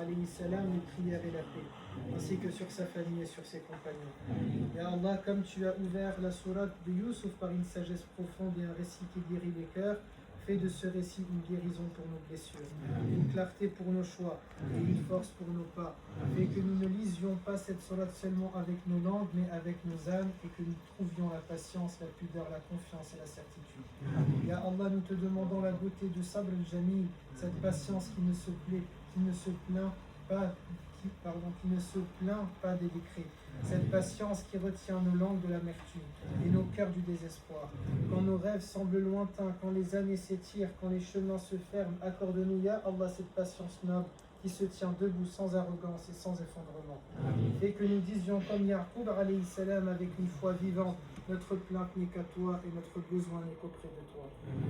alayhi salam, les prières et la paix, ainsi que sur sa famille et sur ses compagnons. Ya Allah, comme tu as ouvert la sourate de Youssouf par une sagesse profonde et un récit qui guérit les cœurs, fais de ce récit une guérison pour nos blessures, une clarté pour nos choix et une force pour nos pas. Fais que nous ne lisions pas cette sourate seulement avec nos langues, mais avec nos âmes, et que nous trouvions la patience, la pudeur, la confiance et la certitude. Ya Allah, nous te demandons la beauté de Sabr al-Jamil, cette patience qui ne se plaint pas, qui ne se plaint pas des décrets, cette patience qui retient nos langues de l'amertume et nos cœurs du désespoir. Quand nos rêves semblent lointains, quand les années s'étirent, quand les chemins se ferment, accorde-nous, Ya Allah, cette patience noble qui se tient debout sans arrogance et sans effondrement. Fais que nous disions comme Yaqub alayhi salam avec une foi vivante, notre plainte n'est qu'à toi et notre besoin n'est qu'auprès de toi.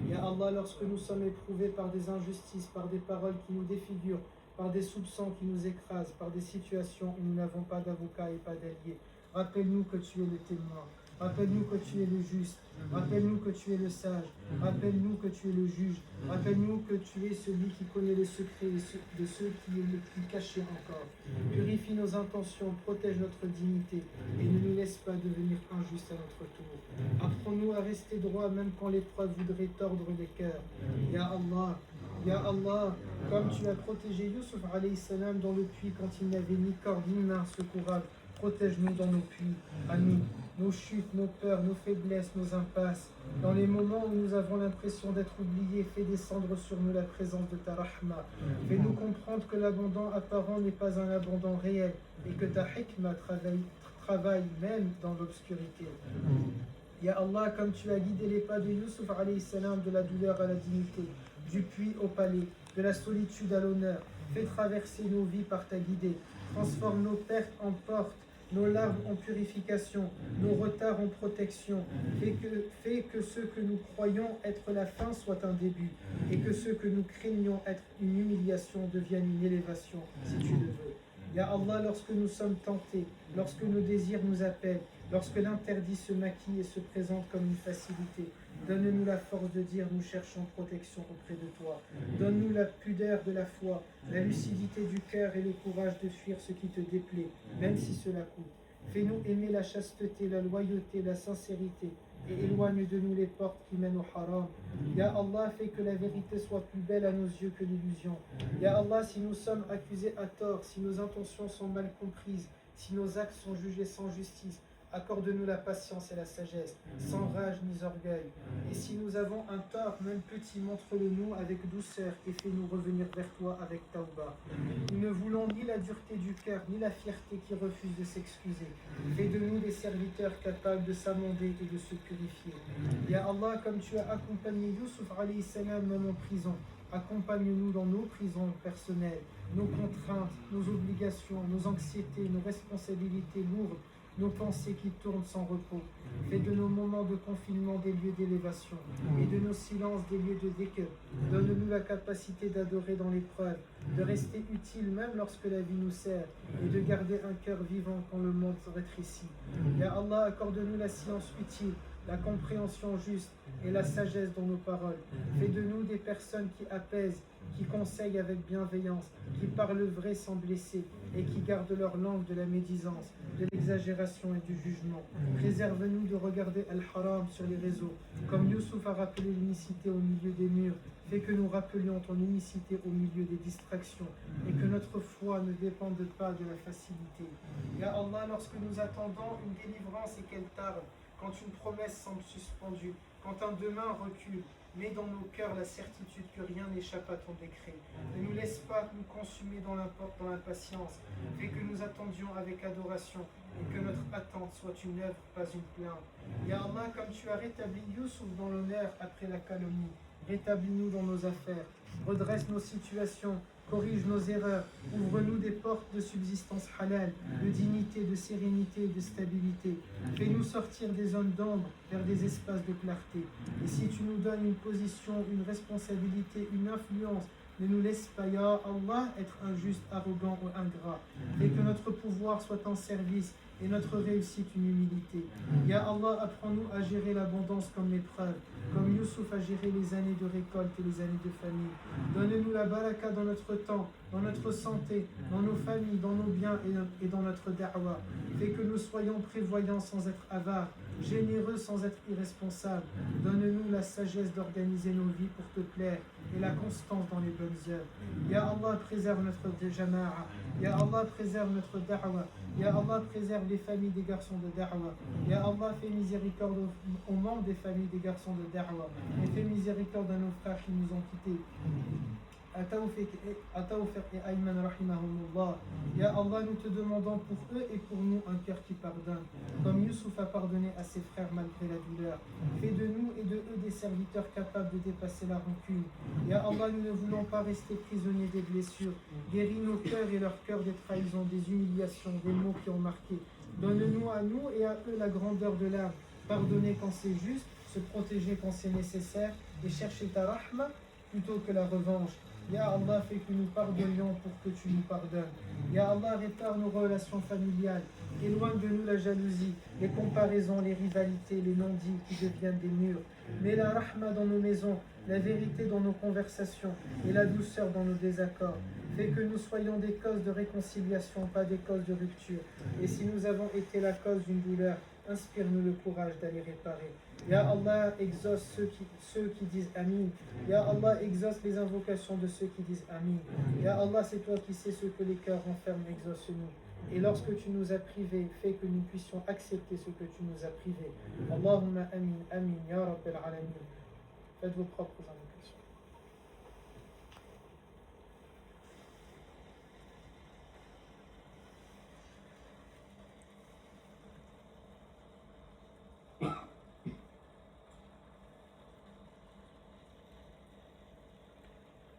Ya Allah, lorsque nous sommes éprouvés par des injustices, par des paroles qui nous défigurent, par des soupçons qui nous écrasent, par des situations où nous n'avons pas d'avocat et pas d'allié, rappelle-nous que tu es le témoin. Rappelle-nous que tu es le juste, rappelle-nous que tu es le sage, rappelle-nous que tu es le juge, rappelle-nous que tu es celui qui connaît les secrets de ceux qui est le plus caché encore. Purifie nos intentions, protège notre dignité et ne nous laisse pas devenir injustes à notre tour. Apprends-nous à rester droit même quand l'épreuve voudrait tordre les cœurs. Ya Allah, comme tu as protégé Youssouf alayhi salam dans le puits quand il n'avait ni corde ni main secourable, protège-nous dans nos puits, à nous, nos chutes, nos peurs, nos faiblesses, nos impasses. Dans les moments où nous avons l'impression d'être oubliés, fais descendre sur nous la présence de ta rahma. Fais-nous comprendre que l'abandon apparent n'est pas un abandon réel et que ta hikmah travaille même dans l'obscurité. Ya Allah, comme tu as guidé les pas de Youssouf alayhi salam de la douleur à la dignité, du puits au palais, de la solitude à l'honneur, fais traverser nos vies par ta guidée, transforme nos pertes en portes, nos larmes en purification, nos retards en protection. Fais que ce que nous croyons être la fin soit un début, et que ce que nous craignons être une humiliation devienne une élévation, si tu le veux. Ya Allah, lorsque nous sommes tentés, lorsque nos désirs nous appellent, lorsque l'interdit se maquille et se présente comme une facilité, donne-nous la force de dire nous cherchons protection auprès de toi. Donne-nous la pudeur de la foi, la lucidité du cœur et le courage de fuir ce qui te déplaît, même si cela coûte. Fais-nous aimer la chasteté, la loyauté, la sincérité et éloigne de nous les portes qui mènent au haram. Ya Allah, fais que la vérité soit plus belle à nos yeux que l'illusion. Ya Allah, si nous sommes accusés à tort, si nos intentions sont mal comprises, si nos actes sont jugés sans justice, accorde-nous la patience et la sagesse, sans rage ni orgueil. Et si nous avons un tort, même petit, montre-le nous avec douceur et fais-nous revenir vers toi avec tauba. Nous ne voulons ni la dureté du cœur, ni la fierté qui refuse de s'excuser. Fais de nous des serviteurs capables de s'amender et de se purifier. Ya Allah, comme tu as accompagné Youssouf alayhi salam même en prison, accompagne-nous dans nos prisons personnelles, nos contraintes, nos obligations, nos anxiétés, nos responsabilités lourdes, nos pensées qui tournent sans repos. Fais de nos moments de confinement des lieux d'élévation et de nos silences des lieux de dhikr. Donne-nous la capacité d'adorer dans l'épreuve, de rester utile même lorsque la vie nous sert et de garder un cœur vivant quand le monde se rétrécit. Ya Allah, accorde-nous la science utile, la compréhension juste et la sagesse dans nos paroles. Fais de nous des personnes qui apaisent, qui conseillent avec bienveillance, qui parlent vrai sans blesser et qui gardent leur langue de la médisance, de l'exagération et du jugement. Préserve-nous de regarder Al-Haram sur les réseaux. Comme Youssouf a rappelé l'unicité au milieu des murs, fais que nous rappelions ton unicité au milieu des distractions et que notre foi ne dépende pas de la facilité. Ya Allah, lorsque nous attendons une délivrance et qu'elle tarde, quand une promesse semble suspendue, quand un demain recule, mets dans nos cœurs la certitude que rien n'échappe à ton décret. Ne nous laisse pas nous consumer dans l'impatience. Fais que nous attendions avec adoration et que notre attente soit une œuvre, pas une plainte. Ya Allah, comme tu as rétabli Youssouf dans l'honneur après la calomnie, rétablis-nous dans nos affaires, redresse nos situations, corrige nos erreurs, ouvre-nous des portes de subsistance halal, de dignité, de sérénité et de stabilité. Fais-nous sortir des zones d'ombre vers des espaces de clarté. Et si tu nous donnes une position, une responsabilité, une influence, Ne nous laisse pas, Ya Allah, être injuste, arrogant ou ingrat. Fais que notre pouvoir soit en service et notre réussite une humilité. Ya Allah, apprends-nous à gérer l'abondance comme l'épreuve, comme Youssouf a géré les années de récolte et les années de famine. Donne-nous la baraka dans notre temps, dans notre santé, dans nos familles, dans nos biens et dans notre da'wah. Fais que nous soyons prévoyants sans être avares, généreux sans être irresponsables. Donne-nous la sagesse d'organiser nos vies pour te plaire et la constance dans les bonnes œuvres. Ya Allah, préserve notre jama'a. Ya Allah, préserve notre da'wah. Ya Allah, préserve les familles des garçons de da'wah. Ya Allah, fais miséricorde aux membres des familles des garçons de da'wah. Et fais miséricorde à nos frères qui nous ont quittés. Atawfiq et Ayman rahimahumullah. Ya Allah, nous te demandons pour eux et pour nous un cœur qui pardonne, comme Youssouf a pardonné à ses frères malgré la douleur. Fais de nous et de eux des serviteurs capables de dépasser la rancune. Ya Allah, nous ne voulons pas rester prisonniers des blessures. Guéris nos cœurs et leurs cœurs des trahisons, des humiliations, des maux qui ont marqué. Donne-nous à nous et à eux la grandeur de l'âme. Pardonner quand c'est juste, se protéger quand c'est nécessaire et chercher ta rahma plutôt que la revanche. Ya Allah, fais que nous pardonnions pour que tu nous pardonnes. Ya Allah, répare nos relations familiales. Éloigne de nous la jalousie, les comparaisons, les rivalités, les non-dits qui deviennent des murs. Mets la rahma dans nos maisons, la vérité dans nos conversations et la douceur dans nos désaccords. Fais que nous soyons des causes de réconciliation, pas des causes de rupture. Et si nous avons été la cause d'une douleur, inspire-nous le courage d'aller réparer. Ya Allah, exauce ceux qui disent Amin. Ya Allah, exauce les invocations de ceux qui disent Amin. Ya Allah, c'est toi qui sais ce que les cœurs renferment, exauce-nous. Et lorsque tu nous as privés, fais que nous puissions accepter ce que tu nous as privés. Allahumma amin, amin, ya Rabbil alamin. Faites vos propres amis.